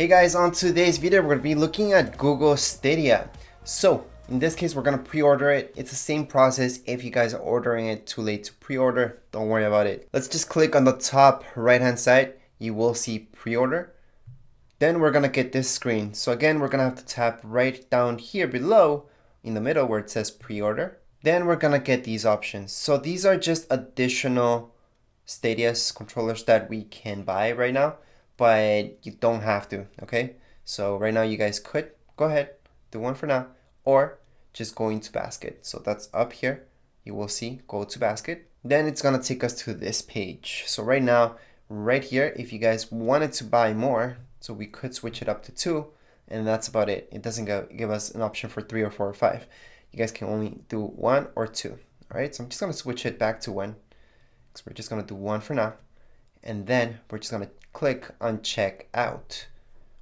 Hey guys, on today's video we're going to be looking at Google Stadia. So in this case we're going to pre-order it. It's the same process. If you guys are ordering it too late to pre-order, don't worry about it. Let's just click on the top right hand side. You will see pre-order. Then we're going to get this screen. So again, we're going to have to tap right down here below in the middle where it says pre-order. Then we're going to get these options. So these are just additional Stadia's controllers that we can buy right now, but you don't have to, okay? So right now you guys could go ahead, do one for now, or just go into basket. So that's up here. You will see, go to basket. Then it's gonna take us to this page. So right now, right here, if you guys wanted to buy more, so we could switch it up to 2, and that's about it. It doesn't give us an option for 3 or 4 or 5. You guys can only do 1 or 2. All right, so I'm just gonna switch it back to 1, because we're just gonna do 1 for now. And then we're just gonna click on check out,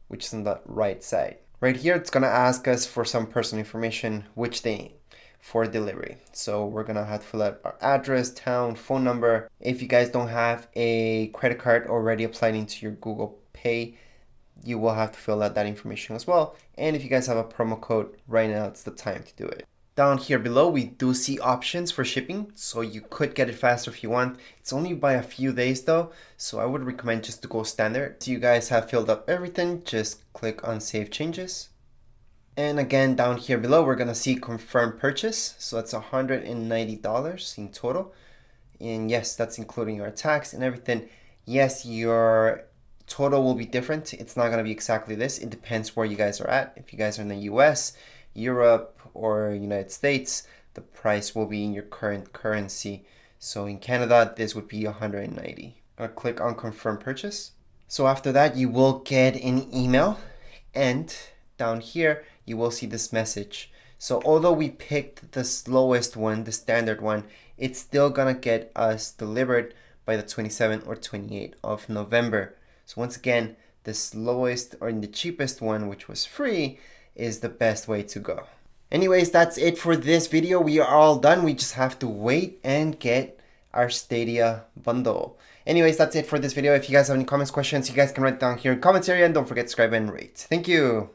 which is on the right side. Right here, it's gonna ask us for some personal information, which day for delivery. So we're gonna have to fill out our address, town, phone number. If you guys don't have a credit card already applied into your Google Pay, you will have to fill out that information as well. And if you guys have a promo code, right now it's the time to do it. Down here below, we do see options for shipping, so you could get it faster if you want. It's only by a few days though, so I would recommend just to go standard. So you guys have filled up everything, just click on Save Changes. And again, down here below, we're gonna see Confirm Purchase. So it's $190 in total. And yes, that's including your tax and everything. Yes, your total will be different. It's not gonna be exactly this. It depends where you guys are at. If you guys are in the US, Europe, or United States, the price will be in your current currency. So in Canada, this would be 190. I'm gonna click on Confirm Purchase. So after that, you will get an email, and down here, you will see this message. So although we picked the slowest one, the standard one, it's still gonna get us delivered by the 27th or 28th of November. So once again, the slowest or the cheapest one, which was free, is the best way to go. Anyways, that's it for this video. We are all done. We just have to wait and get our Stadia bundle. Anyways, that's it for this video. If you guys have any comments, questions, you guys can write down here in the comments area, and don't forget to subscribe and rate. Thank you.